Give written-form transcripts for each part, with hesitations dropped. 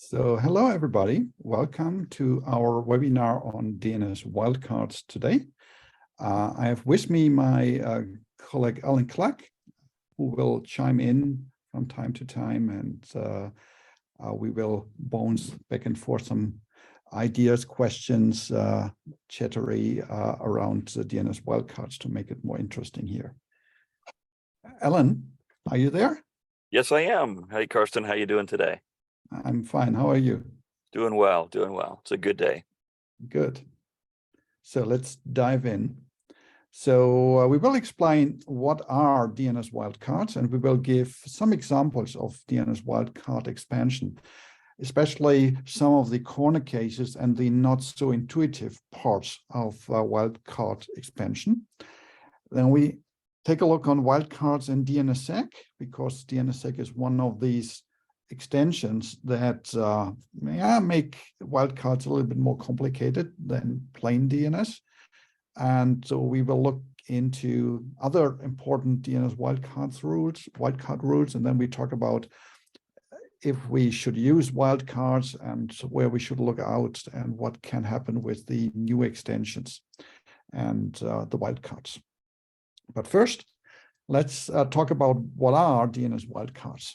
So hello, everybody. Welcome to our webinar on DNS wildcards today. I have with me my colleague Alan Clark, who will chime in from time to time, and we will bounce back and forth some ideas, questions, chattery around the DNS wildcards to make it more interesting here. Alan, are you there? Yes, I am. Hey, Carsten, how you doing today? I'm fine. How are you? Doing well, doing well. It's a good day. Good. So let's dive in. So we will explain what are DNS wildcards, and we will give some examples of DNS wildcard expansion, especially some of the corner cases and the not so intuitive parts of wildcard expansion. Then we take a look on wildcards in DNSSEC, because DNSSEC is one of these extensions that make wildcards a little bit more complicated than plain DNS. And so we will look into other important DNS wildcard rules, and then we talk about if we should use wildcards and where we should look out and what can happen with the new extensions and the wildcards. But first, let's talk about what are DNS wildcards.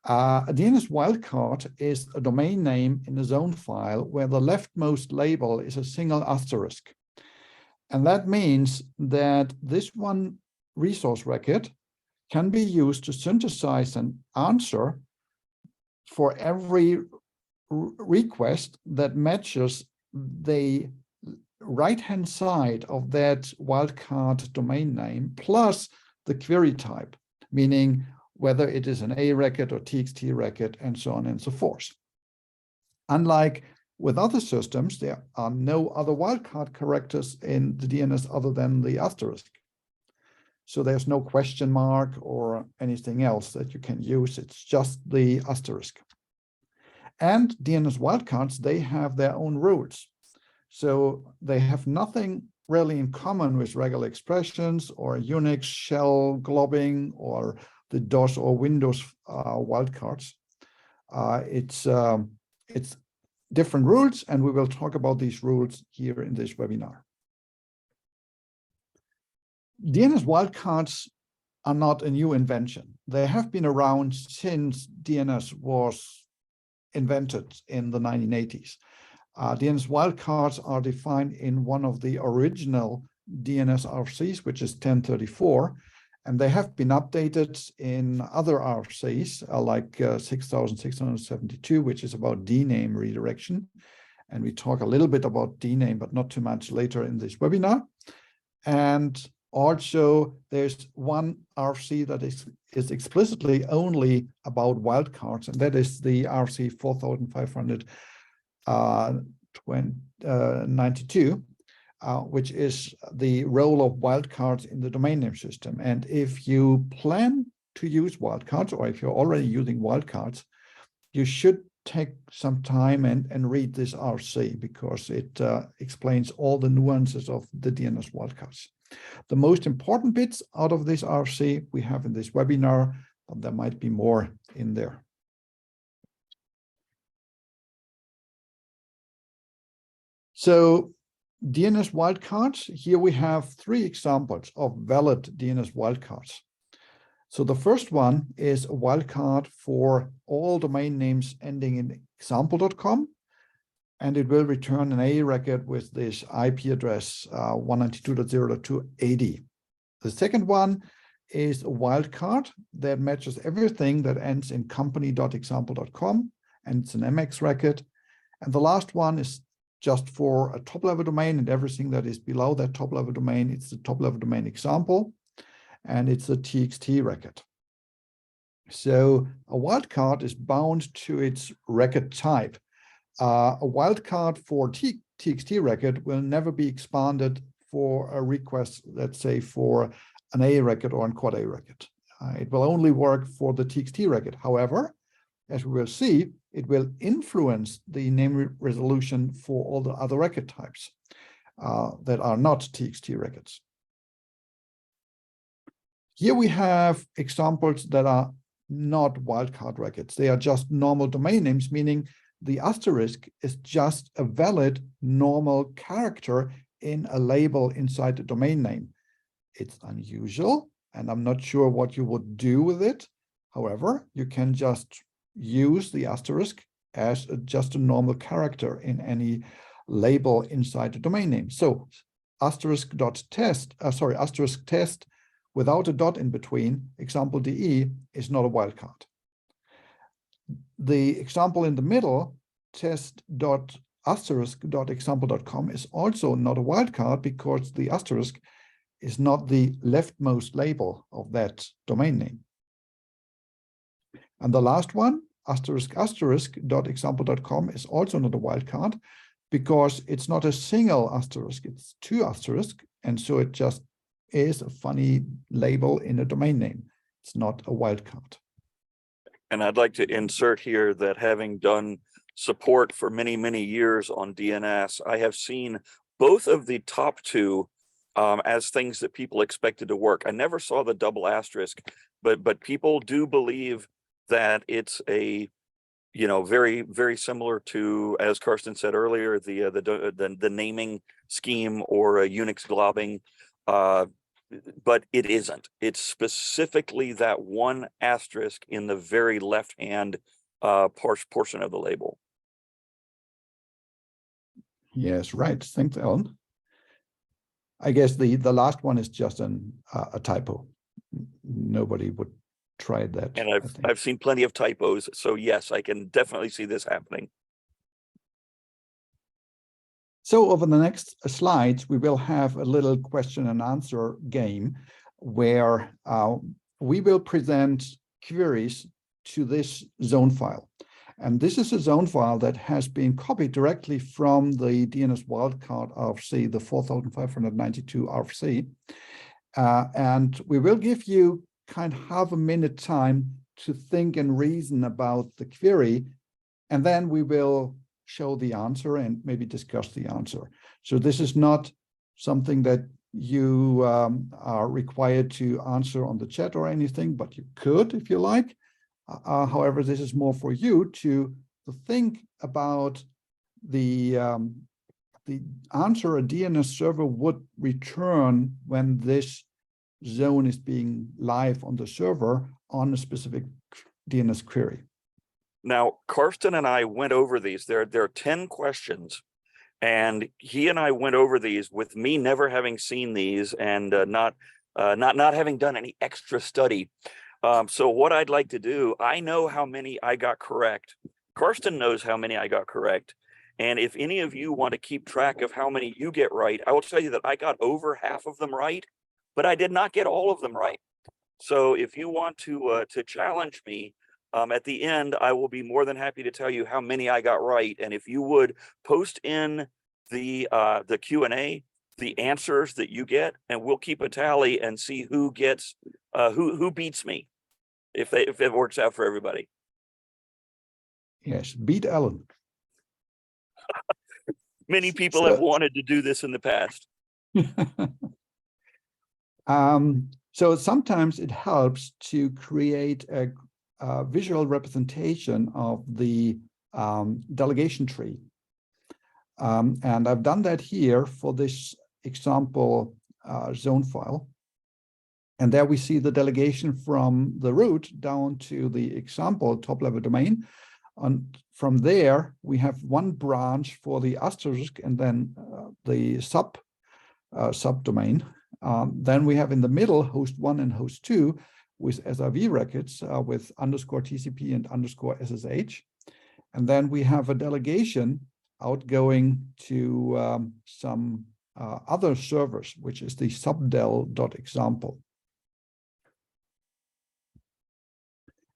A DNS wildcard is a domain name in a zone file where the leftmost label is a single asterisk. And that means that this one resource record can be used to synthesize an answer for every request that matches the right-hand side of that wildcard domain name plus the query type, meaning whether it is an A record or TXT record, and so on and so forth. Unlike with other systems, there are no other wildcard characters in the DNS other than the asterisk. So there's no question mark or anything else that you can use. It's just the asterisk. And DNS wildcards, they have their own rules. So they have nothing really in common with regular expressions or Unix shell globbing or the DOS or Windows wildcards. It's different rules, and we will talk about these rules here in this webinar. DNS wildcards are not a new invention. They have been around since DNS was invented in the 1980s. DNS wildcards are defined in one of the original DNS RFCs, which is 1034, and they have been updated in other RFCs like 6672, which is about DNAME redirection. And we talk a little bit about DNAME, but not too much later in this webinar. And also there's one RFC that is explicitly only about wildcards, and that is the RFC 4592, which is the role of wildcards in the domain name system. And if you plan to use wildcards, or if you're already using wildcards, you should take some time and read this RFC, because it explains all the nuances of the DNS wildcards. The most important bits out of this RFC we have in this webinar, but there might be more in there. So DNS wildcards, here we have three examples of valid DNS wildcards. So the first one is a wildcard for all domain names ending in example.com, and it will return an A record with this IP address 192.0.280. The second one is a wildcard that matches everything that ends in company.example.com, and it's an MX record. And the last one is just for a top-level domain, and everything that is below that top-level domain, it's the top-level domain example, and it's a TXT record. So a wildcard is bound to its record type. A wildcard for TXT record will never be expanded for a request, let's say, for an A record or a quad A record. It will only work for the TXT record. However, as we will see, it will influence the name resolution for all the other record types that are not TXT records. Here we have examples that are not wildcard records. They are just normal domain names, meaning the asterisk is just a valid normal character in a label inside the domain name. It's unusual, and I'm not sure what you would do with it. However, you can just use the asterisk as just a normal character in any label inside the domain name. So asterisk test without a dot in between, example DE, is not a wildcard. The example in the middle, test.asterisk.example.com, is also not a wildcard because the asterisk is not the leftmost label of that domain name. And the last one, asterisk.example.com, is also not a wildcard because it's not a single asterisk, it's two asterisks, and so it just is a funny label in a domain name. It's not a wildcard. And I'd like to insert here that having done support for many, many years on DNS, I have seen both of the top two as things that people expected to work. I never saw the double asterisk, but people do believe that it's a, very, very similar to, as Carsten said earlier, the naming scheme or a Unix globbing, but it isn't. It's specifically that one asterisk in the very left-hand portion of the label. Yes, right. Thanks, Alan. I guess the last one is just a typo. Nobody would try that. And I've seen plenty of typos, so yes, I can definitely see this happening. So over the next slides, we will have a little question and answer game where we will present queries to this zone file. And this is a zone file that has been copied directly from the DNS wildcard RFC, the 4592 RFC. And we will give you kind of half a minute time to think and reason about the query, and then we will show the answer and maybe discuss the answer. So this is not something that you are required to answer on the chat or anything, but you could if you like. However, this is more for you to think about the answer a DNS server would return when this zone is being live on the server on a specific DNS query. Now, Carsten and I went over these. There are 10 questions, and he and I went over these with me never having seen these and not having done any extra study. So what I'd like to do, I know how many I got correct. Carsten knows how many I got correct. And if any of you want to keep track of how many you get right, I will tell you that I got over half of them right, but I did not get all of them right. So if you want to challenge me, at the end, I will be more than happy to tell you how many I got right. And if you would post in the Q&A, the answers that you get, and we'll keep a tally and see who gets who beats me, if it works out for everybody. Yes, beat Alan. Many people have wanted to do this in the past. So sometimes it helps to create a visual representation of the delegation tree. And I've done that here for this example zone file. And there we see the delegation from the root down to the example top-level domain. And from there, we have one branch for the asterisk and then the subdomain. Then we have in the middle host 1 and host 2 with SIV records with underscore TCP and underscore SSH. And then we have a delegation outgoing to some other servers, which is the subdel.example.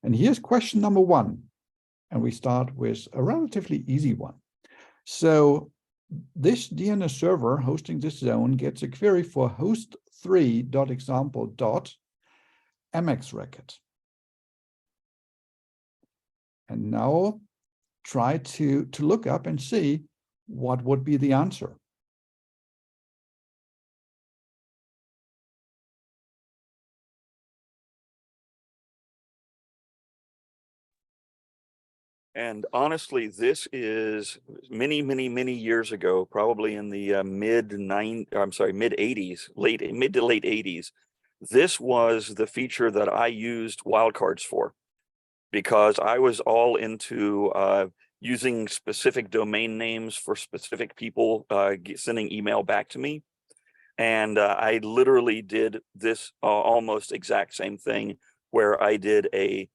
And here's question number 1. And we start with a relatively easy one. So this DNS server hosting this zone gets a query for host3.example.mx record. And now try to look up and see what would be the answer. And honestly, this is many, many, many years ago, probably in the mid 80s, mid to late 80s. This was the feature that I used wildcards for, because I was all into using specific domain names for specific people sending email back to me. And I literally did this almost exact same thing, where I did a,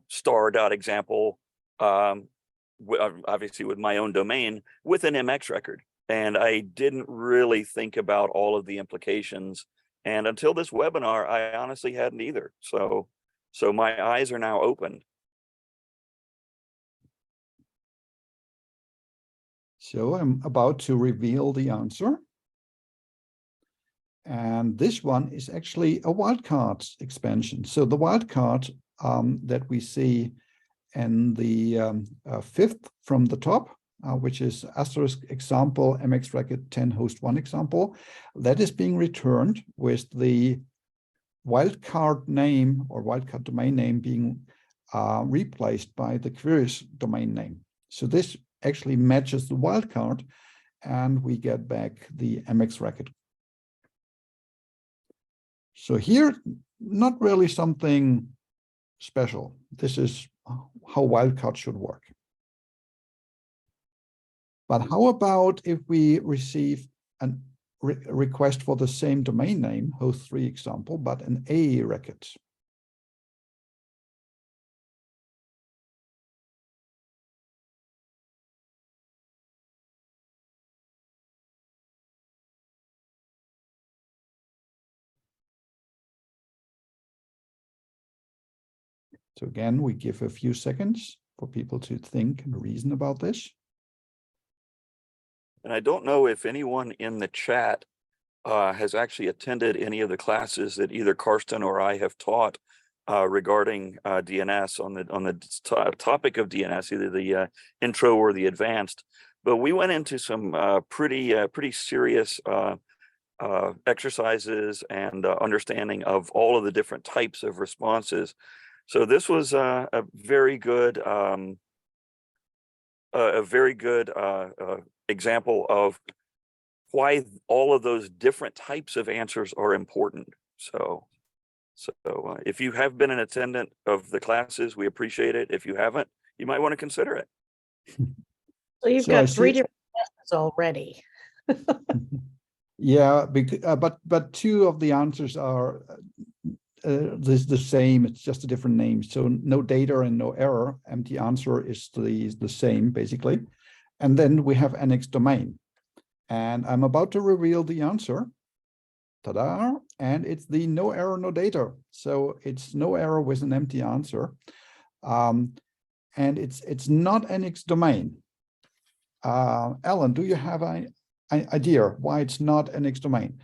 star.example, obviously with my own domain, with an MX record. And I didn't really think about all of the implications. And until this webinar, I honestly hadn't either. So my eyes are now open. So I'm about to reveal the answer. And this one is actually a wildcards expansion. So the wildcard that we see in the fifth from the top, which is asterisk example MX record 10 host 1 example, that is being returned with the wildcard name or wildcard domain name being replaced by the query's domain name. So this actually matches the wildcard, and we get back the MX record. So here, not really something special. This is how wildcard should work. But how about if we receive a request for the same domain name, host 3 example, but an A record? So again, we give a few seconds for people to think and reason about this. And I don't know if anyone in the chat has actually attended any of the classes that either Carsten or I have taught regarding DNS on the topic of DNS, either the intro or the advanced. But we went into some pretty serious exercises and understanding of all of the different types of responses. So this was a very good example of why all of those different types of answers are important. So if you have been an attendant of the classes, we appreciate it. If you haven't, you might want to consider it. So you've got 3 different answers already. Yeah, but 2 of the answers are the same. It's just a different name. So no data and no error. Empty answer is the same basically. And then we have NX domain. And I'm about to reveal the answer. Ta-da! And it's the no error, no data. So it's no error with an empty answer. And it's not NX domain. Alan, do you have an idea why it's not NX domain?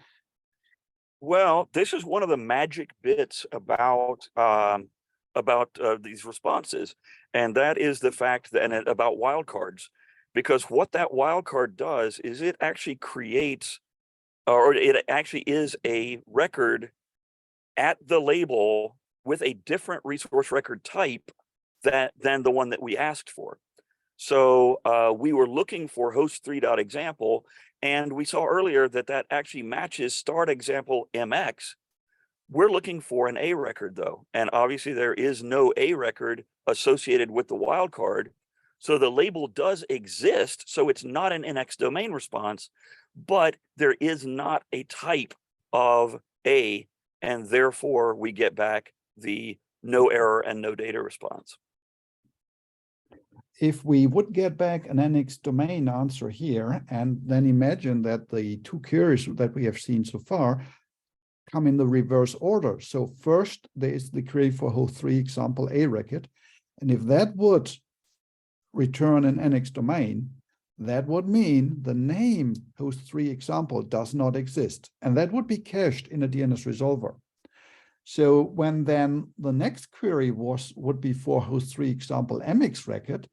Well, this is one of the magic bits about these responses, and that is the fact that about wildcards, because what that wildcard does is it actually creates, or it actually is a record at the label with a different resource record type than the one that we asked for. So we were looking for host3.example, and we saw earlier that actually matches start example MX. We're looking for an A record though, and obviously there is no A record associated with the wildcard. So the label does exist, so it's not an NX domain response, but there is not a type of A, and therefore we get back the no error and no data response. If we would get back an NX domain answer here, and then imagine that the 2 queries that we have seen so far come in the reverse order. So first there is the query for host 3 example A record, and if that would return an NX domain, that would mean the name host 3 example does not exist, and that would be cached in a DNS resolver. So when then the next query would be for host 3 example MX record,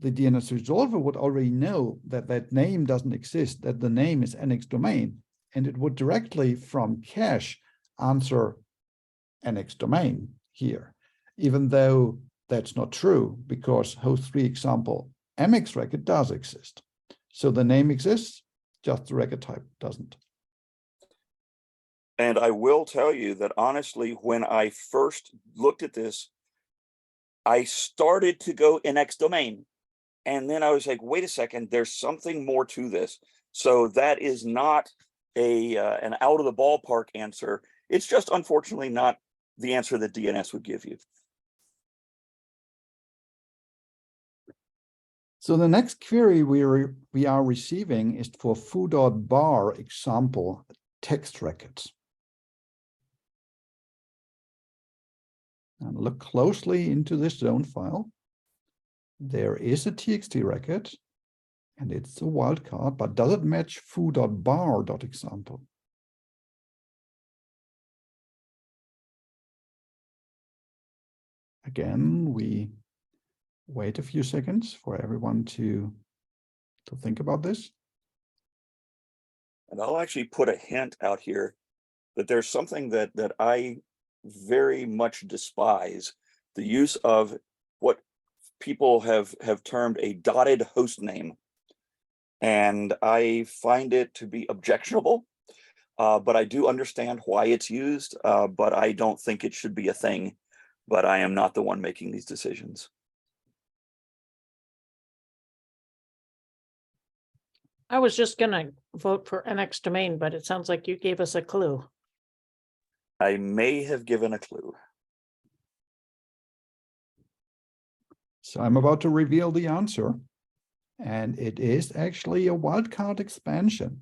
the DNS resolver would already know that that name doesn't exist, that the name is NX domain, and it would directly from cache answer NX domain here, even though that's not true because host 3 example MX record does exist. So the name exists, just the record type doesn't. And I will tell you that honestly, when I first looked at this, I started to go NX domain. And then I was like, wait a second, there's something more to this. So that is not an out of the ballpark answer. It's just unfortunately not the answer that DNS would give you. So the next query we are receiving is for foo.bar example text records. And look closely into this zone file. There is a txt record, and it's a wildcard, but does it match foo.bar.example? Again, we wait a few seconds for everyone to think about this. And I'll actually put a hint out here that there's something that I very much despise, the use of what people have termed a dotted host name. And I find it to be objectionable, but I do understand why it's used, but I don't think it should be a thing, but I am not the one making these decisions. I was just gonna vote for NX domain, but it sounds like you gave us a clue. I may have given a clue. So I'm about to reveal the answer, and it is actually a wildcard expansion.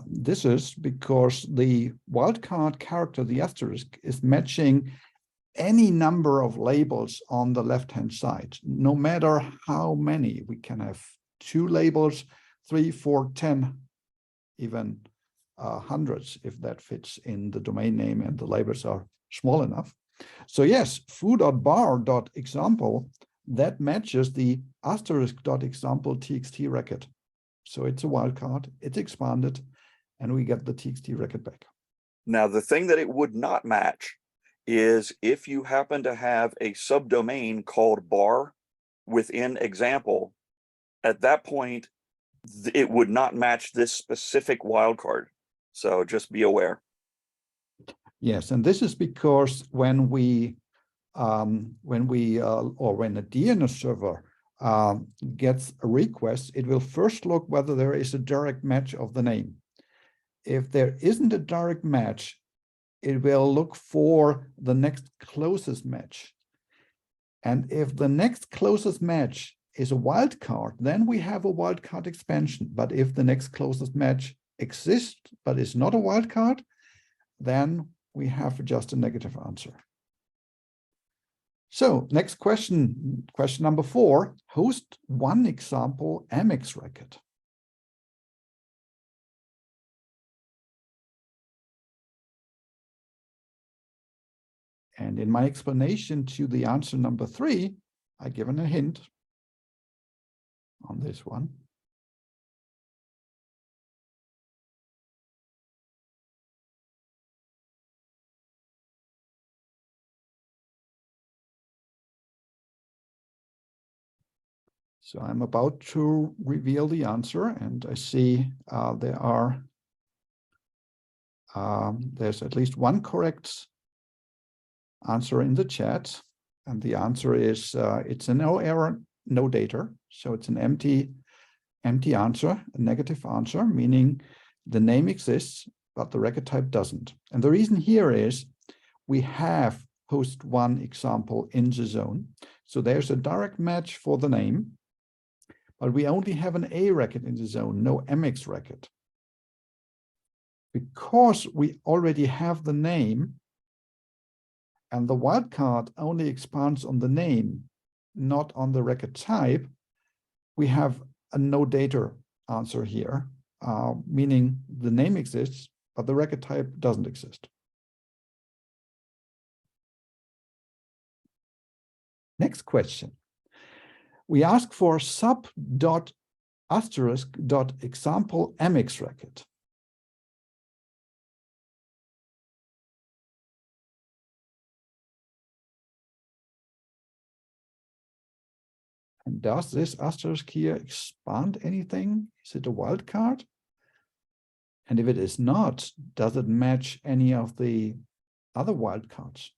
This is because the wildcard character, the asterisk, is matching any number of labels on the left-hand side, no matter how many. We can have 2 labels, 3, 4, 10, even hundreds, if that fits in the domain name and the labels are small enough. So yes, foo.bar.example, that matches the asterisk.example txt record. So it's a wildcard, it's expanded, and we get the txt record back. Now, the thing that it would not match is if you happen to have a subdomain called bar within example, at that point, it would not match this specific wildcard. So just be aware. Yes, and this is because when a DNS server gets a request, it will first look whether there is a direct match of the name. If there isn't a direct match, it will look for the next closest match. And if the next closest match is a wildcard, then we have a wildcard expansion. But if the next closest match exists but is not a wildcard, then we have just a negative answer. So next question, question number 4, host 1 example MX record. And in my explanation to the answer number 3, I've given a hint on this one. So I'm about to reveal the answer, and I see there's at least one correct answer in the chat, and the answer is it's a no error, no data. So it's an empty answer, a negative answer, meaning the name exists, but the record type doesn't. And the reason here is we have host 1 example in the zone. So there's a direct match for the name, but we only have an A record in the zone, no MX record. Because we already have the name, and the wildcard only expands on the name, not on the record type, we have a no data answer here, meaning the name exists, but the record type doesn't exist. Next question. We ask for sub.asterisk.example MX record. And does this asterisk here expand anything? Is it a wildcard? And if it is not, does it match any of the other wildcards?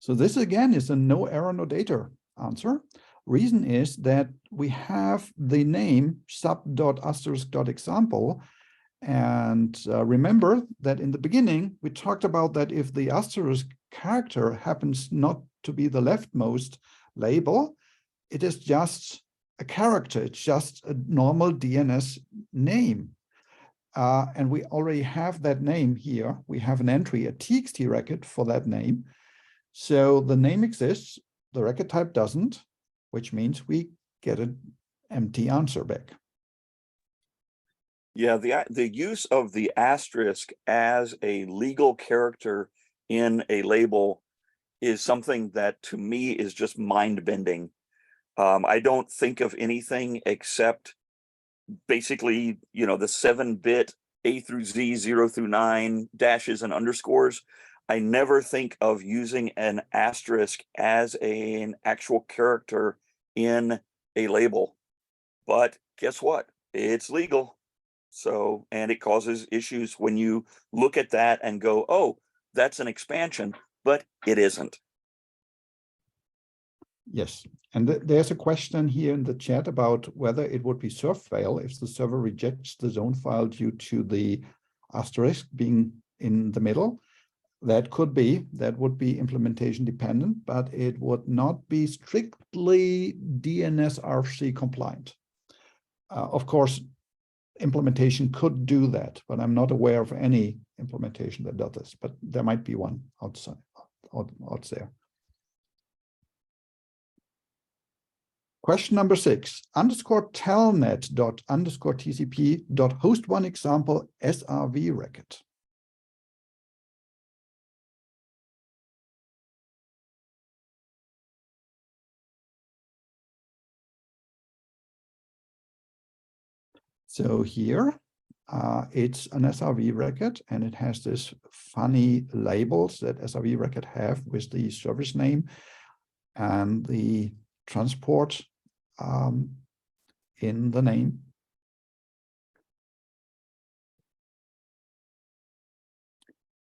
So this again is a no error, no data answer. Reason is that we have the name sub.asterisk.example. And remember that in the beginning, we talked about that if the asterisk character happens not to be the leftmost label, it is just a character. It's just a normal DNS name. And we already have that name here. We have an entry, a TXT record for that name. So the name exists, the record type doesn't, which means we get an empty answer back. Yeah, the use of the asterisk as a legal character in a label is something that to me is just mind-bending. I don't think of anything except basically, you know, the 7-bit A through Z, 0 through 9 dashes and underscores. I never think of using an asterisk as an actual character in a label. But guess what? It's legal. So, and it causes issues when you look at that and go, oh, that's an expansion, but it isn't. Yes, and there's a question here in the chat about whether it would be serve fail if the server rejects the zone file due to the asterisk being in the middle. That could be, that would be implementation dependent, but it would not be strictly DNSSEC compliant. Of course, implementation could do that, but I'm not aware of any implementation that does this, but there might be one out there. Question number 6, _telnet._tcp.host1example SRV record. So here, it's an SRV record, and it has this funny labels that SRV record have with the service name and the transport in the name.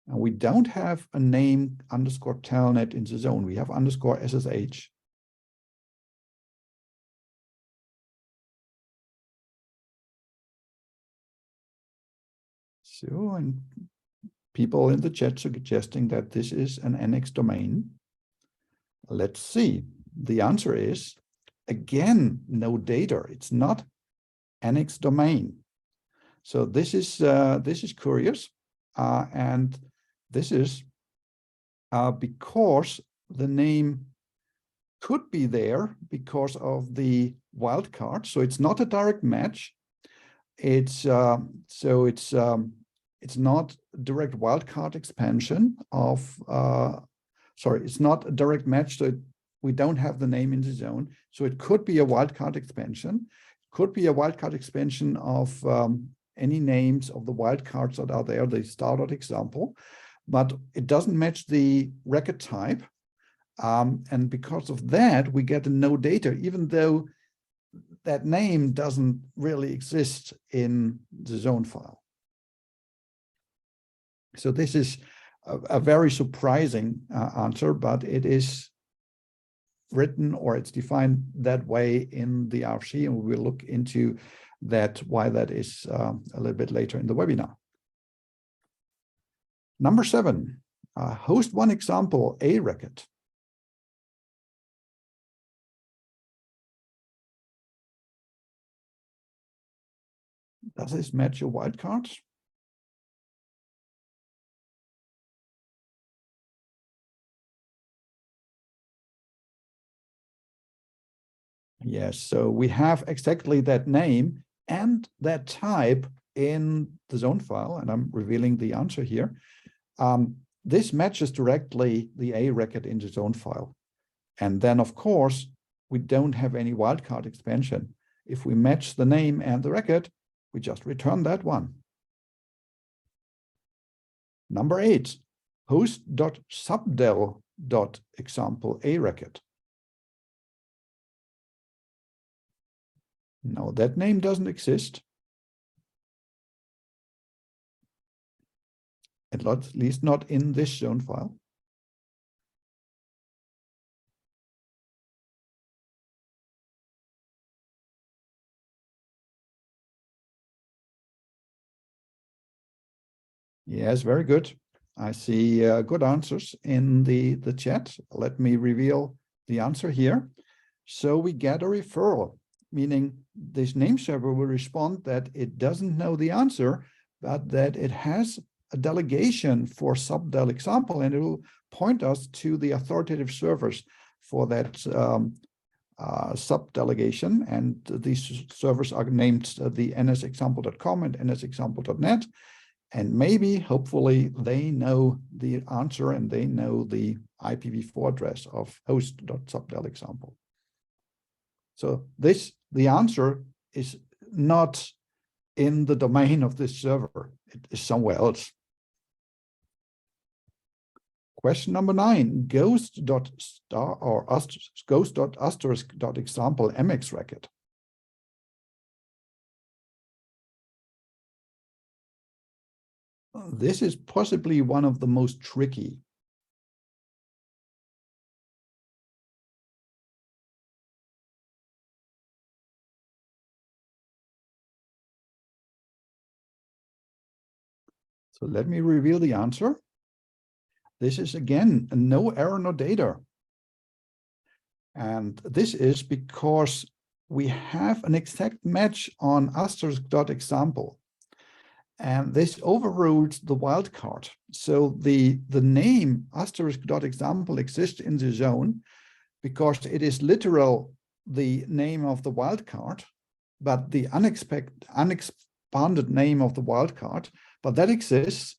And we don't have a name _telnet in the zone. We have _SSH. So, and people in the chat suggesting that this is an NX domain. Let's see. The answer is, again, no data. It's not NX domain. So this is curious, and this is because the name could be there because of the wildcard. So it's not a direct match. It's it's not direct wildcard expansion of, sorry, it's not a direct match, so we don't have the name in the zone. So it could be a wildcard expansion, could be a wildcard expansion of any names of the wildcards that are there, the star.example, but it doesn't match the record type. And because of that, we get a no data, even though that name doesn't really exist in the zone file. So this is a very surprising answer, but it is written or it's defined that way in the RFC, and we will look into that, why that is a little bit later in the webinar. Number 7, host one example, a record. Does this match your wildcards? Yes, so we have exactly that name and that type in the zone file, and I'm revealing the answer here. This matches directly the A record in the zone file. And then, of course, we don't have any wildcard expansion. If we match the name and the record, we just return that one. Number 8, host.subdel.example a record. No, that name doesn't exist. At least not in this zone file. Yes, very good. I see good answers in the chat. Let me reveal the answer here. So we get a referral, meaning this name server will respond that it doesn't know the answer, but that it has a delegation for subdel example, and it will point us to the authoritative servers for that sub-delegation. And these servers are named the nsexample.com and nsexample.net. And maybe, hopefully, they know the answer and they know the IPv4 address of host.subdel.example. So the answer is not in the domain of this server. It is somewhere else. Question number 9, ghost.star or ghost.asterisk.example MX record. This is possibly one of the most tricky. So let me reveal the answer. This is again a no error, no data. And this is because we have an exact match on asterisk.example. And this overruled the wildcard. So the name asterisk.example exists in the zone because it is literal the name of the wildcard, but the unexpanded name of the wildcard, but that exists,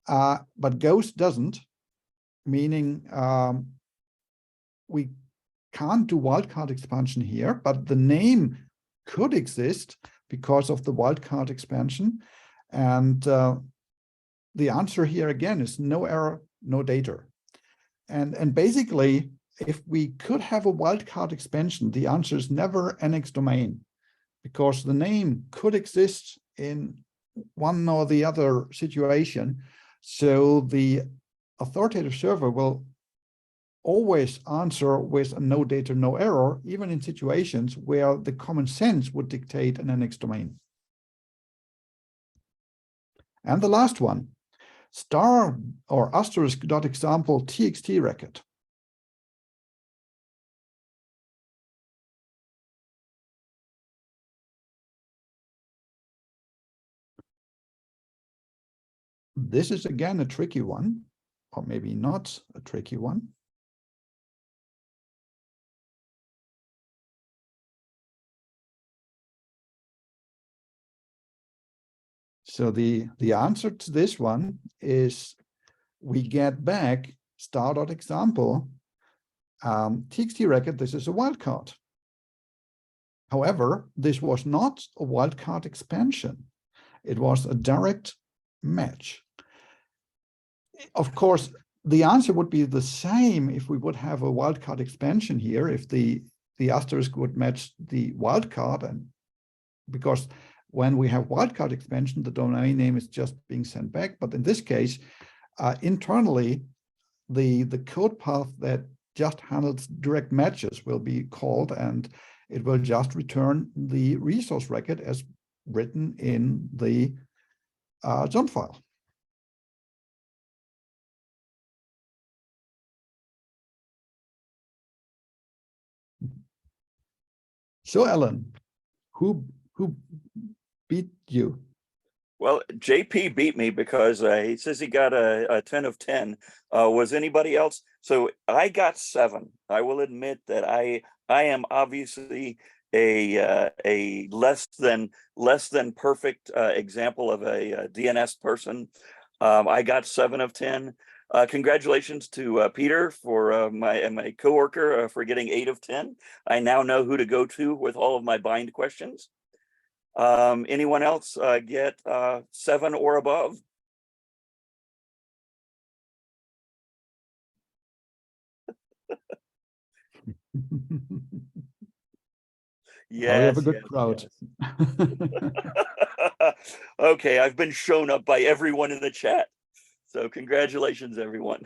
but ghost doesn't, meaning we can't do wildcard expansion here, but the name could exist because of the wildcard expansion. And the answer here again is no error, no data. And basically, if we could have a wildcard expansion, the answer is never NX domain, because the name could exist in one or the other situation. So the authoritative server will always answer with a no data, no error, even in situations where the common sense would dictate an NX domain. And the last one, star or asterisk.example txt record. This is again a tricky one, or maybe not a tricky one. So the answer to this one is we get back star.example txt record. This is a wildcard. However, this was not a wildcard expansion. It was a direct match. Of course, the answer would be the same if we would have a wildcard expansion here, if the asterisk would match the wildcard, and because when we have wildcard expansion, the domain name is just being sent back. But in this case, internally, the code path that just handles direct matches will be called, and it will just return the resource record as written in the zone file. So, Alan, who beat you? Well, JP beat me because he says he got a 10 of 10. Was anybody else? So I got 7. I will admit that I am obviously a less than perfect example of a DNS person. I got 7 of 10. Congratulations to Peter for my coworker for getting 8 of 10. I now know who to go to with all of my bind questions. Anyone else get 7 or above? Yes, we have a good yes, crowd. Yes. Okay, I've been shown up by everyone in the chat. So congratulations, everyone.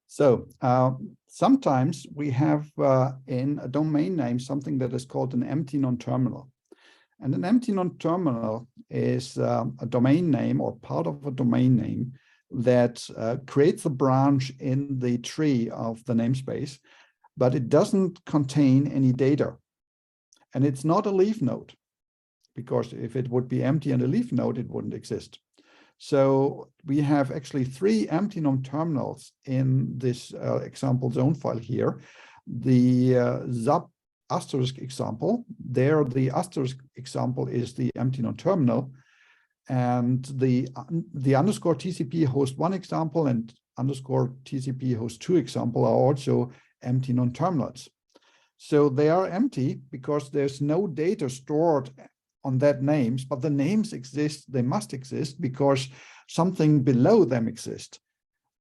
So sometimes we have in a domain name something that is called an empty non-terminal. And an empty non-terminal is a domain name or part of a domain name that creates a branch in the tree of the namespace, but it doesn't contain any data. And it's not a leaf node, because if it would be empty and a leaf node, it wouldn't exist. So we have actually 3 empty non-terminals in this example zone file here. The sub asterisk example, there the asterisk example is the empty non-terminal, and the underscore TCP host 1 example and underscore TCP host 2 example are also empty non-terminals. So they are empty because there's no data stored on that names, but the names exist, they must exist because something below them exists.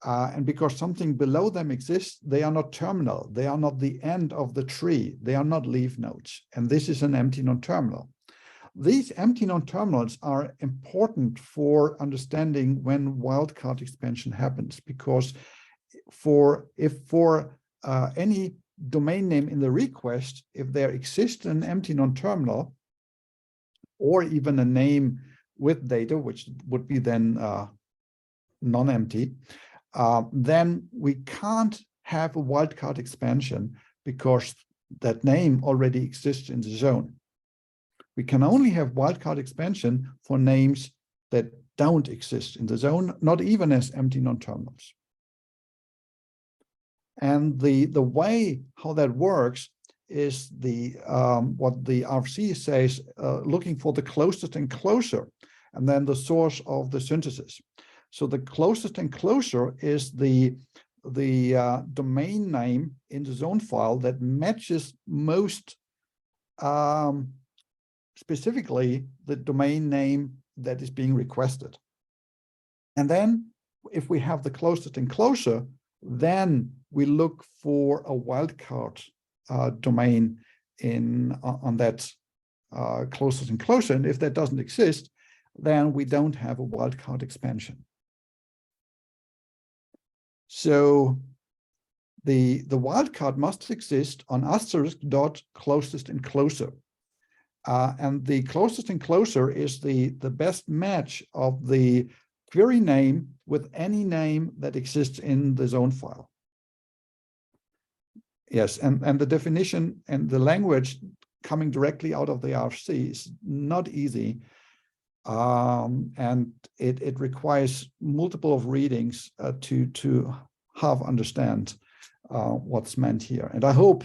And because something below them exists, they are not terminal. They are not the end of the tree. They are not leaf nodes. And this is an empty non-terminal. These empty non-terminals are important for understanding when wildcard expansion happens, because if for any domain name in the request, if there exists an empty non-terminal, or even a name with data, which would be then non-empty, then we can't have a wildcard expansion because that name already exists in the zone. We can only have wildcard expansion for names that don't exist in the zone, not even as empty non-terminals. And the way how that works is what the RFC says, looking for the closest enclosure and then the source of the synthesis. So the closest enclosure is the domain name in the zone file that matches most specifically the domain name that is being requested. And then if we have the closest enclosure, then we look for a wildcard domain on that closest enclosure. And if that doesn't exist, then we don't have a wildcard expansion. So the wildcard must exist on asterisk dot closest enclosure. And the closest enclosure is the best match of the query name with any name that exists in the zone file. Yes, and the definition and the language coming directly out of the RFC is not easy. And it requires multiple of readings to half understand what's meant here. And I hope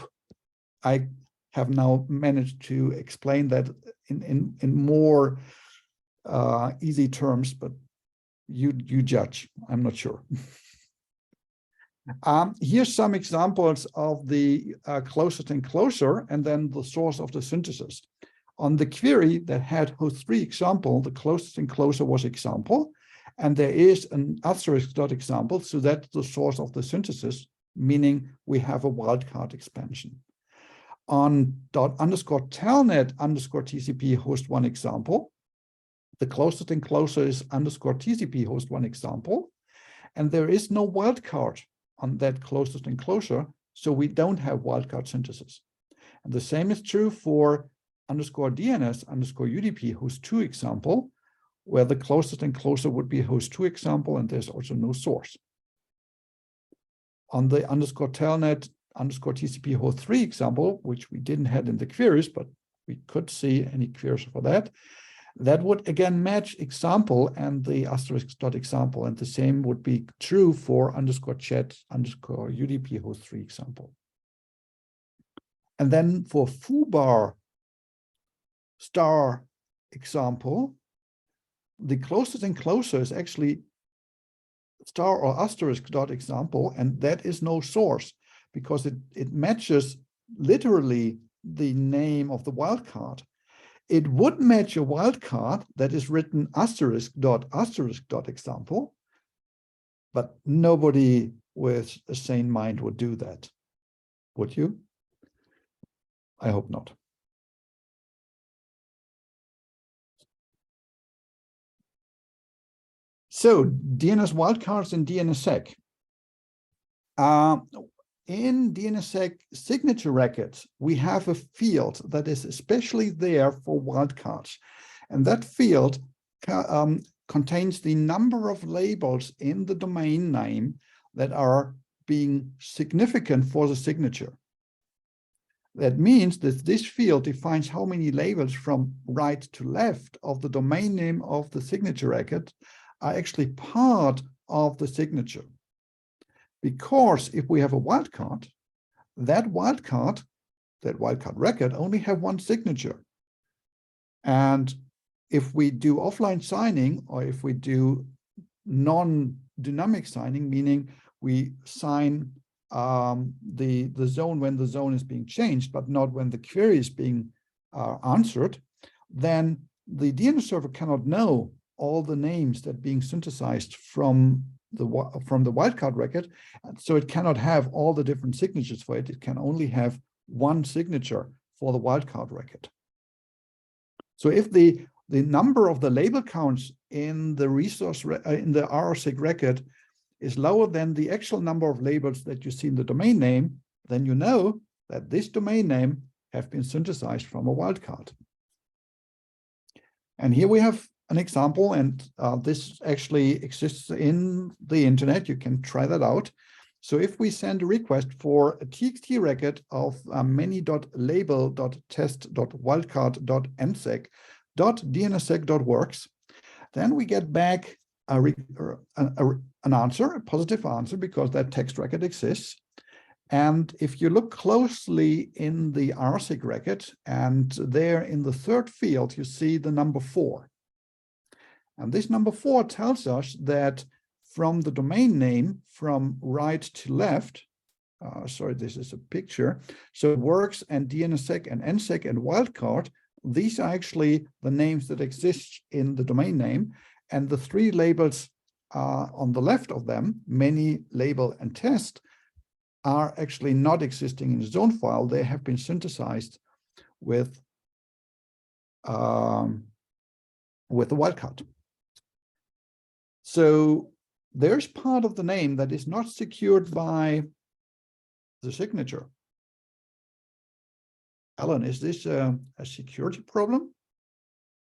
I have now managed to explain that in more easy terms, but you judge. I'm not sure. Here's some examples of the closest enclosure and then the source of the synthesis. On the query that had host 3 example, the closest enclosure was example, and there is an asterisk dot example, so that's the source of the synthesis, meaning we have a wildcard expansion. On dot underscore telnet underscore TCP host 1 example, the closest enclosure is underscore TCP host 1 example, and there is no wildcard on that closest enclosure, so we don't have wildcard synthesis. And the same is true for underscore DNS underscore UDP host 2 example, where the closest enclosure would be host 2 example, and there's also no source. On the underscore telnet underscore TCP host 3 example, which we didn't have in the queries, but we could see any queries for that, that would again match example and the asterisk dot example, and the same would be true for underscore chat underscore UDP host 3 example. And then for foobar star example, the closest enclosure is actually star or asterisk dot example, and that is no source because it matches literally the name of the wildcard. It would match a wildcard that is written asterisk dot example, but nobody with a sane mind would do that. Would you? I hope not. So DNS wildcards in DNSSEC. In DNSSEC signature records, we have a field that is especially there for wildcards. And that field contains the number of labels in the domain name that are being significant for the signature. That means that this field defines how many labels from right to left of the domain name of the signature record are actually part of the signature. Because if we have a wildcard, that wildcard record only have one signature. And if we do offline signing, or if we do non-dynamic signing, meaning we sign the zone when the zone is being changed, but not when the query is being answered, then the DNS server cannot know all the names that are being synthesized from the wildcard record. So it cannot have all the different signatures for it. It can only have one signature for the wildcard record. So if the number of the label counts in the in the RSEC record is lower than the actual number of labels that you see in the domain name, then you know that this domain name have been synthesized from a wildcard. And here we have an example, and this actually exists in the internet. You can try that out. So if we send a request for a TXT record of many.label.test.wildcard.nsec.dnssec.works, then we get back an answer, a positive answer, because that text record exists. And if you look closely in the RSEC record, and there in the third field, you see the number 4. And this number 4 tells us that from the domain name, from right to left, sorry, this is a picture. So works and DNSSEC and NSEC and wildcard, these are actually the names that exist in the domain name. And the 3 labels on the left of them, many, label, and test, are actually not existing in the zone file. They have been synthesized with the wildcard. So there's part of the name that is not secured by the signature. Alan, is this a security problem?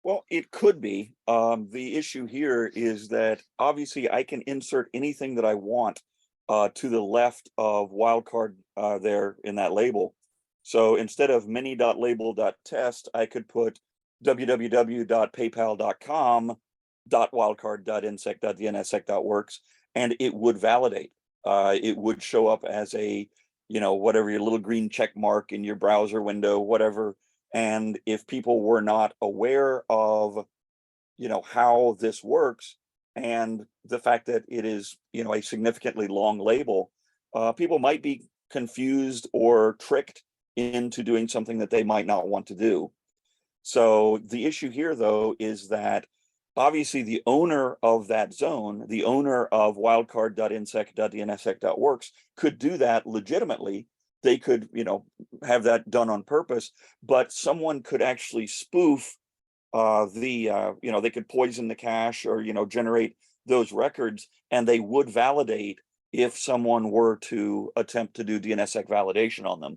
Well, it could be. The issue here is that obviously I can insert anything that I want to the left of wildcard there in that label. So instead of many.label.test, I could put www.paypal.com.wildcard.nsec.dnssec.works, and it would validate. It would show up as a, whatever, your little green check mark in your browser window, whatever. And if people were not aware of, how this works, and the fact that it is, a significantly long label, people might be confused or tricked into doing something that they might not want to do. So the issue here, though, is that obviously the owner of that zone, the owner of wildcard.nsec.dnssec.works, could do that legitimately. They could, have that done on purpose, but someone could actually spoof they could poison the cache or, generate those records, and they would validate if someone were to attempt to do DNSSEC validation on them.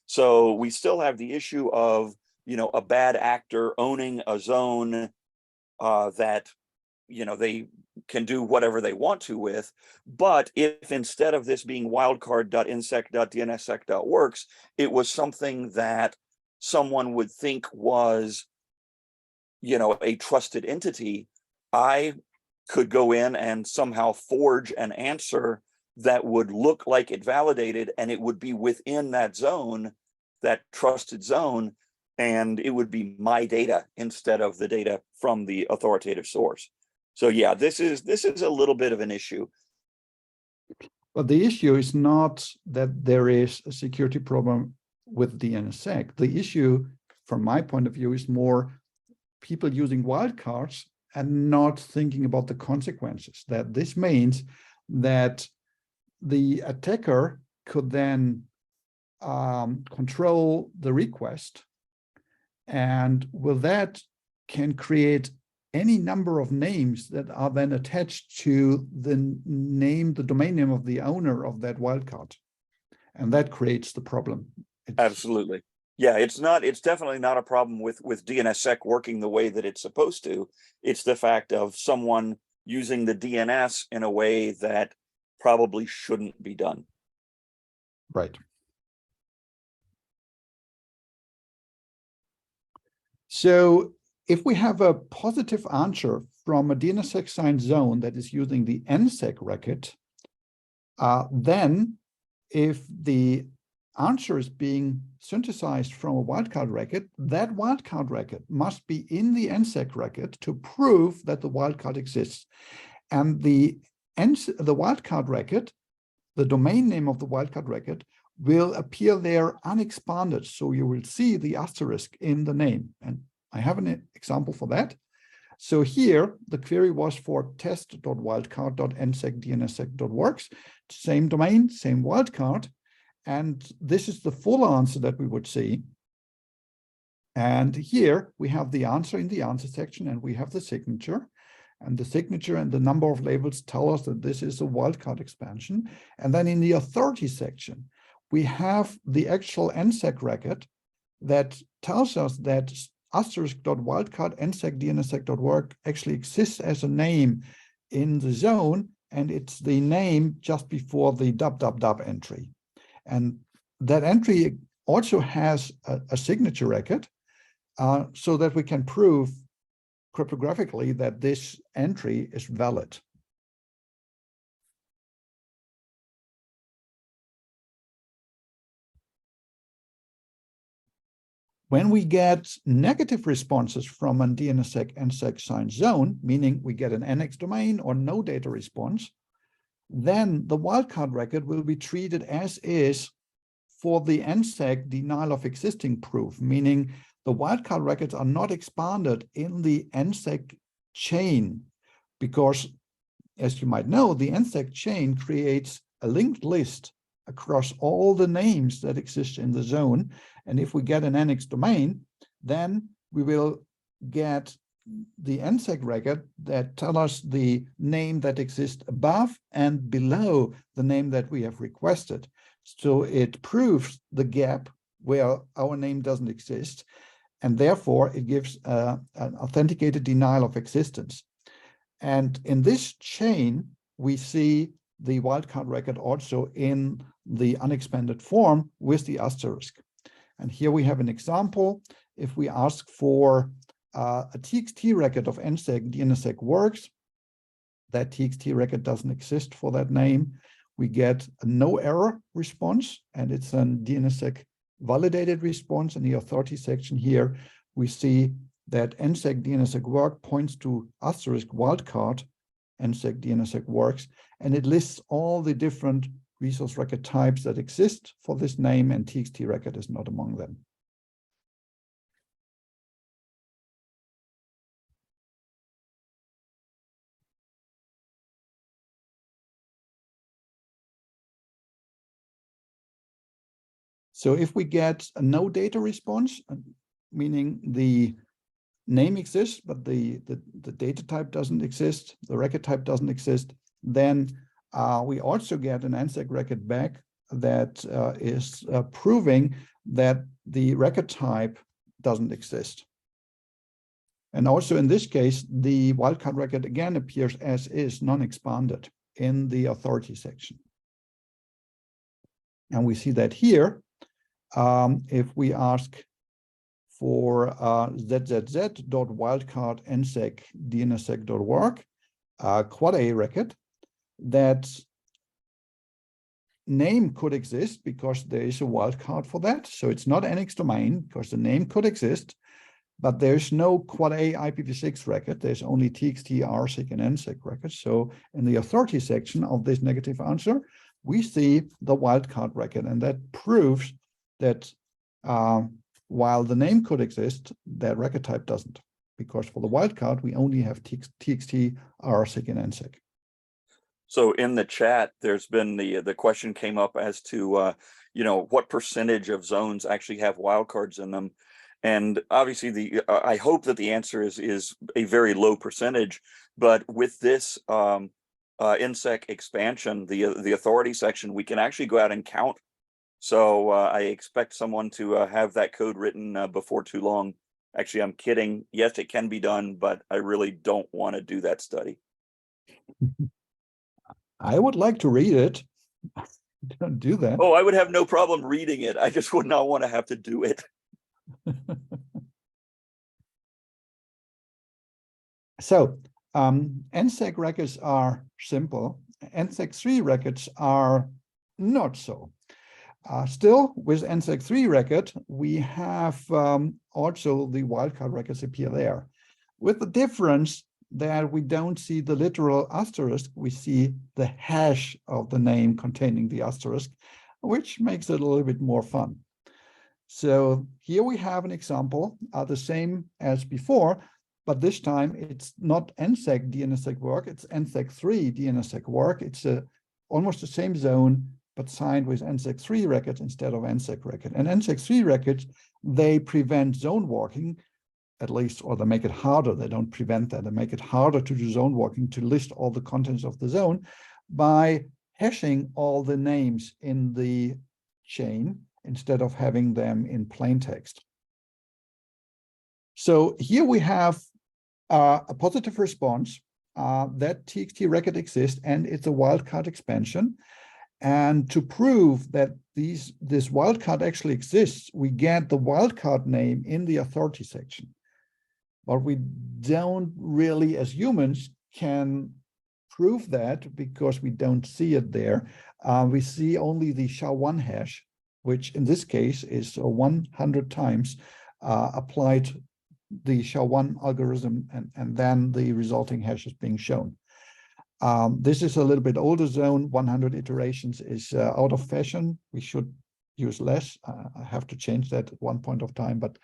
So we still have the issue of, a bad actor owning a zone that, they can do whatever they want to with. But if instead of this being wildcard.nsec.dnssec.works, it was something that someone would think was, a trusted entity, I could go in and somehow forge an answer that would look like it validated, and it would be within that zone, that trusted zone, and it would be my data instead of the data from the authoritative source. So yeah, this is a little bit of an issue. But the issue is not that there is a security problem with DNSSEC. The issue, from my point of view, is more people using wildcards and not thinking about the consequences. That this means that the attacker could then control the request, and with that can create any number of names that are then attached to the name, the domain name of the owner of that wildcard. And that creates the problem. Absolutely. Yeah, it's definitely not a problem with DNSSEC working the way that it's supposed to. It's the fact of someone using the DNS in a way that probably shouldn't be done. Right. So if we have a positive answer from a DNSSEC signed zone that is using the NSEC record, then if the answer is being synthesized from a wildcard record, that wildcard record must be in the NSEC record to prove that the wildcard exists. And the wildcard record, the domain name of the wildcard record, will appear there unexpanded. So you will see the asterisk in the name. And I have an example for that. So here, the query was for test.wildcard.nsec.dnssec.works, same domain, same wildcard. And this is the full answer that we would see. And here we have the answer in the answer section, and we have the signature. And the signature and the number of labels tell us that this is a wildcard expansion. And then in the authority section, we have the actual NSEC record that tells us that asterisk.wildcard.nsec.dnssec.work actually exists as a name in the zone, and it's the name just before the www entry. And that entry also has a signature record, so that we can prove cryptographically that this entry is valid. When we get negative responses from a DNSSEC NSEC signed zone, meaning we get an NX domain or no data response, then the wildcard record will be treated as is for the NSEC denial of existing proof, meaning the wildcard records are not expanded in the NSEC chain, because, as you might know, the NSEC chain creates a linked list across all the names that exist in the zone. And if we get an NX domain, then we will get the NSEC record that tells us the name that exists above and below the name that we have requested. So it proves the gap where our name doesn't exist, and therefore it gives an authenticated denial of existence. And in this chain, we see the wildcard record also in the unexpanded form with the asterisk. And here we have an example. If we ask for a TXT record of NSEC, DNSSEC works, that TXT record doesn't exist for that name. We get a no error response, and it's a DNSSEC validated response. In the authority section here, we see that NSEC DNSSEC work points to asterisk wildcard, NSEC DNSSEC works, and it lists all the different resource record types that exist for this name, and TXT record is not among them. So if we get a no data response, meaning the name exists, but the data type doesn't exist, the record type doesn't exist, then we also get an NSEC record back that is proving that the record type doesn't exist. And also in this case, the wildcard record again appears as is, non-expanded, in the authority section. And we see that here. If we ask for zzz.wildcard.nsec.dnssec.work, quad A record, that name could exist because there is a wildcard for that. So it's not NX domain because the name could exist, but there's no quad A IPv6 record. There's only TXT, RSEC, and NSEC records. So in the authority section of this negative answer, we see the wildcard record, and that proves that while the name could exist, that record type doesn't, because for the wildcard, we only have TXT, RSEC, and NSEC. So in the chat, there's been the question came up as to what percentage of zones actually have wildcards in them, and obviously I hope that the answer is a very low percentage. But with this NSEC expansion, the authority section, we can actually go out and count. So I expect someone to have that code written before too long. Actually, I'm kidding. Yes, it can be done, but I really don't want to do that study. I would like to read it. Don't do that. Oh, I would have no problem reading it. I just would not want to have to do it. So NSEC records are simple. NSEC 3 records are not so. Still, with NSEC 3 record, we have also the wildcard records appear there, with the difference that we don't see the literal asterisk, we see the hash of the name containing the asterisk, which makes it a little bit more fun. So here we have an example, the same as before, but this time it's not NSEC DNSSEC work, it's NSEC 3 DNSSEC work. It's almost the same zone, but signed with NSEC 3 records instead of NSEC record. And NSEC 3 records, they prevent zone walking, at least, or they make it harder. They don't prevent that. They make it harder to do zone walking, to list all the contents of the zone by hashing all the names in the chain instead of having them in plain text. So here we have a positive response that TXT record exists and it's a wildcard expansion. And to prove that this wildcard actually exists, we get the wildcard name in the authority section. But we don't really, as humans, can prove that because we don't see it there. We see only the SHA-1 hash, which in this case is 100 times applied the SHA-1 algorithm, and then the resulting hash is being shown. This is a little bit older zone. 100 iterations is out of fashion. We should use less. I have to change that at one point of time, but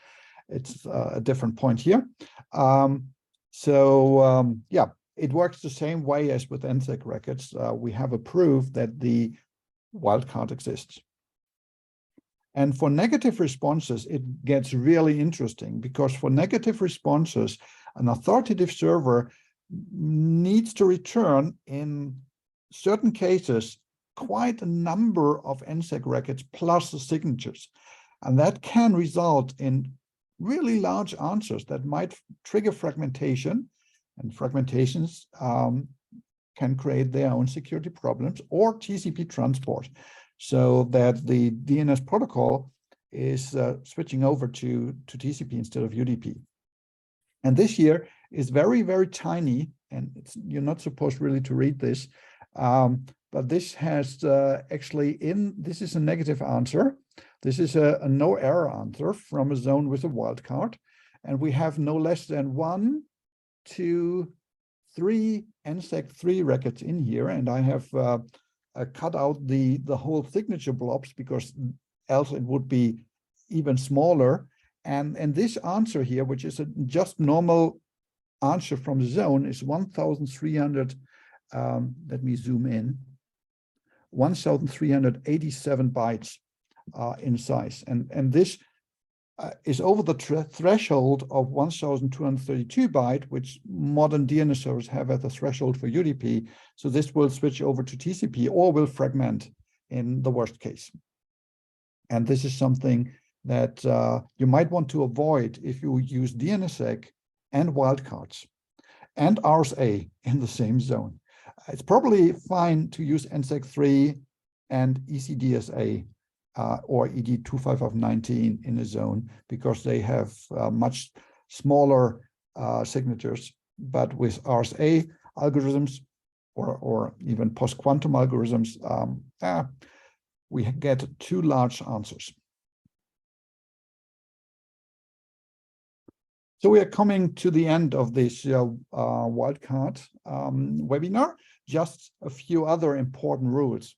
it's a different point here. Yeah, it works the same way as with NSEC records. We have a proof that the wildcard exists. And for negative responses, it gets really interesting, because for negative responses, an authoritative server needs to return, in certain cases, quite a number of NSEC records plus the signatures. And that can result in really large answers that might trigger fragmentation, and fragmentations can create their own security problems, or TCP transport, so that the DNS protocol is switching over to TCP instead of UDP. And this here is very, very tiny, and you're not supposed really to read this, but this has actually this is a negative answer. This is a no error answer from a zone with a wildcard, and we have no less than 1, 2, 3 NSEC 3 records in here, and I have cut out the whole signature blobs because else it would be even smaller. And this answer here, which is a just normal answer from the zone, is 1,300. Let me zoom in. 1,387 bytes in size, and this is over the threshold of 1,232 byte, which modern DNS servers have as a threshold for UDP. So this will switch over to TCP or will fragment in the worst case. And this is something that you might want to avoid if you use DNSSEC and wildcards and RSA in the same zone. It's probably fine to use NSEC 3 and ECDSA or ED 25519 in a zone, because they have much smaller signatures. But with RSA algorithms or even post-quantum algorithms, we get too large answers. So we are coming to the end of this wildcard webinar. Just a few other important rules.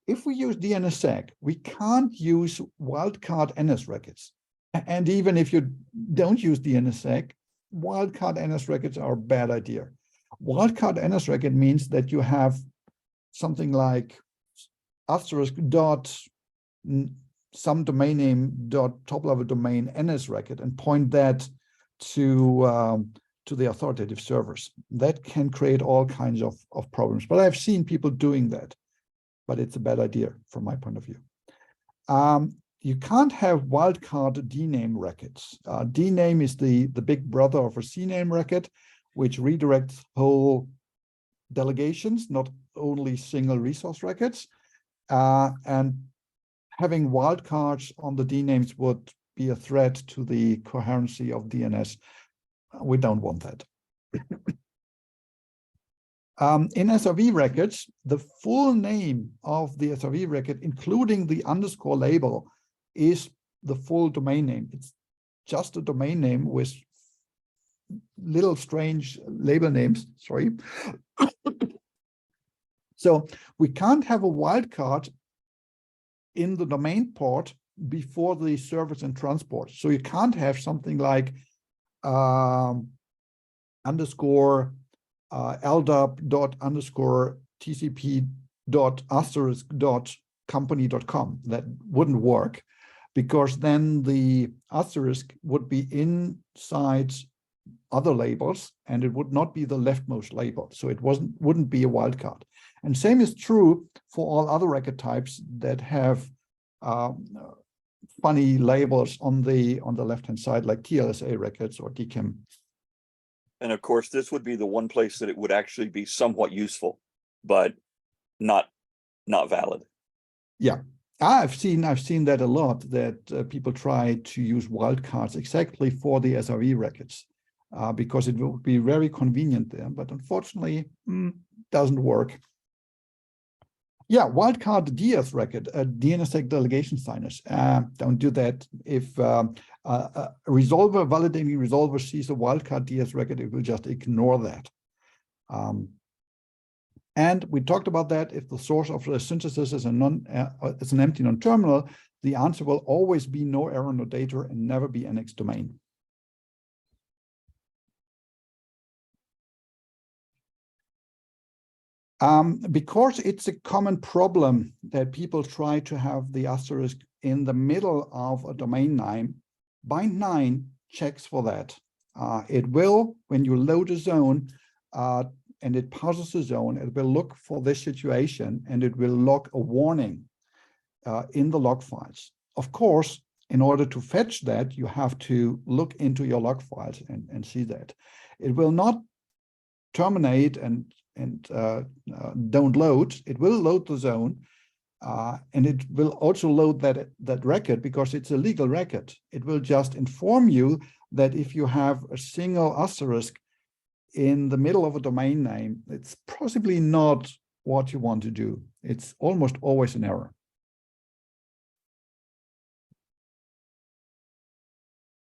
If we use DNSSEC, we can't use wildcard NS records. And even if you don't use DNSSEC, wildcard NS records are a bad idea. Wildcard NS record means that you have something like asterisk dot some domain name dot top level domain NS record and point that to the authoritative servers. That can create all kinds of problems. But I've seen people doing that, but it's a bad idea from my point of view. You can't have wildcard DNAME records. DNAME is the big brother of a CNAME record, which redirects whole delegations, not only single resource records. And having wildcards on the DNAMEs would be a threat to the coherency of DNS. We don't want that. In SRV records, the full name of the SRV record, including the underscore label, is the full domain name. It's just a domain name with little strange label names, sorry. So we can't have a wildcard in the domain port before the service and transport. So you can't have something like underscore LDAP dot underscore TCP dot asterisk dot company.com. That wouldn't work, because then the asterisk would be inside other labels and it would not be the leftmost label. So it wouldn't be a wildcard. And same is true for all other record types that have funny labels on the left-hand side, like TLSA records or DKIM. And of course, this would be the one place that it would actually be somewhat useful, but not valid. Yeah, I've seen that a lot, that people try to use wildcards exactly for the SRE records because it will be very convenient there, but unfortunately, doesn't work. Yeah, wildcard DS record, DNSSEC delegation signers. Don't do that. If resolver, validating resolver sees a wildcard DS record, it will just ignore that. And we talked about that. If the source of the synthesis is an empty non-terminal, the answer will always be no error, no data, and never be NX domain. Because it's a common problem that people try to have the asterisk in the middle of a domain name, bind 9 checks for that. It will, when you load a zone and it passes the zone, it will look for this situation and it will log a warning in the log files. Of course, in order to fetch that, you have to look into your log files and see that. It will not terminate and don't load. It will load the zone and it will also load that record because it's a legal record. It will just inform you that if you have a single asterisk in the middle of a domain name, it's possibly not what you want to do. It's almost always an error.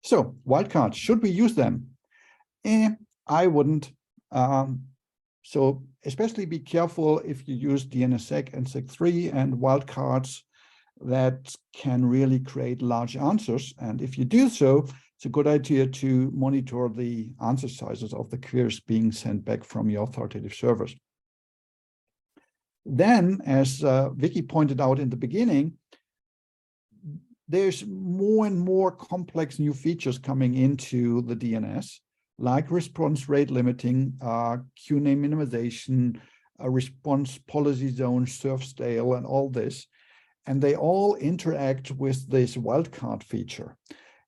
So wildcards, should we use them? I wouldn't. So especially be careful if you use DNSSEC and SEC3 and wildcards that can really create large answers. And if you do so, it's a good idea to monitor the answer sizes of the queries being sent back from your authoritative servers. Then, as Vicky pointed out in the beginning, there's more and more complex new features coming into the DNS, like response rate limiting, queue name minimization, response policy zone, serve stale, and all this. And they all interact with this wildcard feature.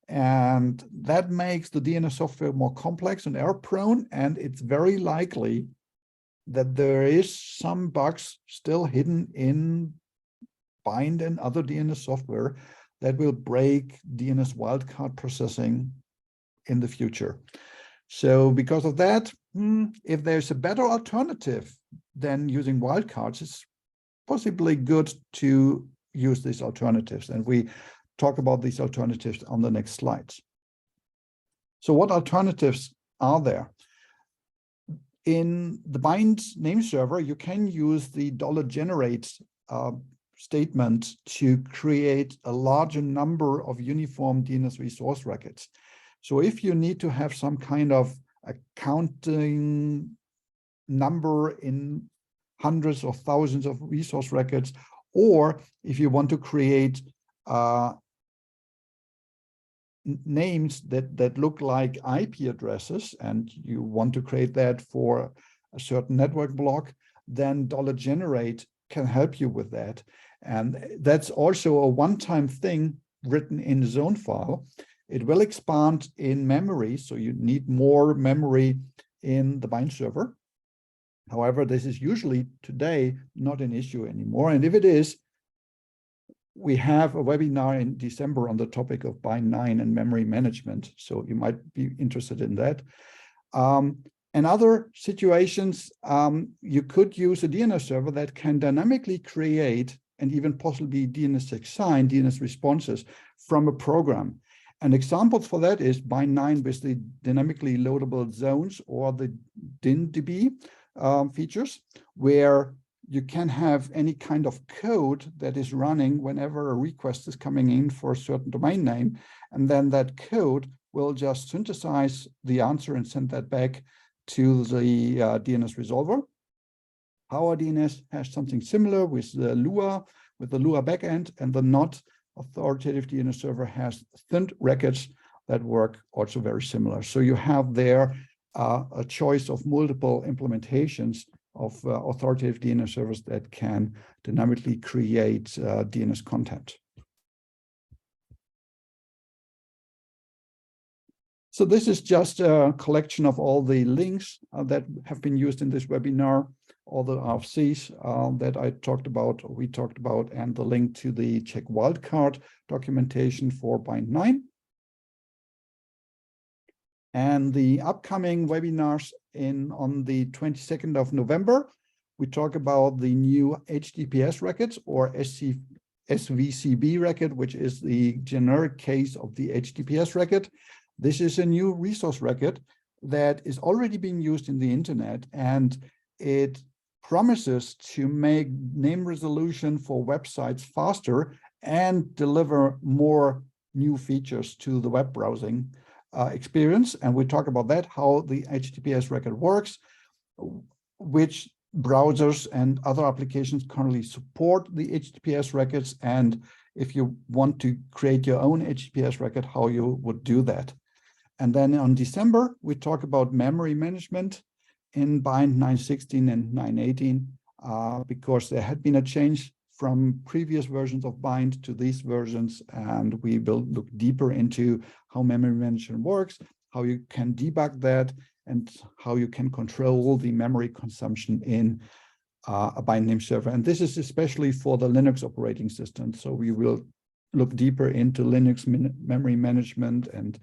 And that makes the DNS software more complex and error prone. And it's very likely that there is some bugs still hidden in bind and other DNS software that will break DNS wildcard processing in the future. So because of that, if there's a better alternative than using wildcards, it's possibly good to use these alternatives. And we talk about these alternatives on the next slides. So what alternatives are there? In the bind name server, you can use the $generate statement to create a larger number of uniform DNS resource records. So if you need to have some kind of accounting number in hundreds or thousands of resource records, or if you want to create names that look like IP addresses, and you want to create that for a certain network block, then $generate can help you with that. And that's also a one-time thing written in the zone file. It will expand in memory, so you need more memory in the bind server. However, this is usually today not an issue anymore. And if it is, we have a webinar in December on the topic of bind 9 and memory management. So you might be interested in that. In other situations, you could use a DNS server that can dynamically create and even possibly DNSSEC sign DNS responses from a program. An example for that is bind 9 with the dynamically loadable zones or the DINDB features, where you can have any kind of code that is running whenever a request is coming in for a certain domain name, and then that code will just synthesize the answer and send that back to the DNS resolver. Our DNS has something similar with the Lua backend, and the not authoritative DNS server has thin records that work also very similar. So you have there a choice of multiple implementations of authoritative DNS servers that can dynamically create DNS content. So this is just a collection of all the links that have been used in this webinar, all the RFCs that we talked about, and the link to the check wildcard documentation for bind 9. And the upcoming webinars on the 22nd of November, we talk about the new HTTPS records or SVCB record, which is the generic case of the HTTPS record. This is a new resource record that is already being used in the internet, and it promises to make name resolution for websites faster and deliver more new features to the web browsing experience. And we talk about that, how the HTTPS record works, which browsers and other applications currently support the HTTPS records, and if you want to create your own HTTPS record, how you would do that. And then on December, we talk about memory management in bind 9.16 and 9.18, because there had been a change from previous versions of bind to these versions, and we will look deeper into how memory management works, how you can debug that, and how you can control the memory consumption in a bind name server. And this is especially for the Linux operating system. So we will look deeper into Linux memory management and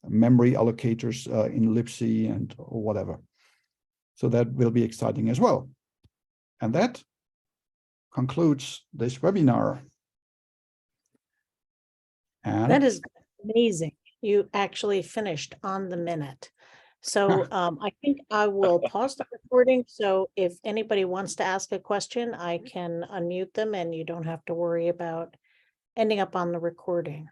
memory allocators in libc and whatever. So that will be exciting as well. And that concludes this webinar. And that is amazing. You actually finished on the minute. So I think I will pause the recording. So if anybody wants to ask a question, I can unmute them and you don't have to worry about ending up on the recording.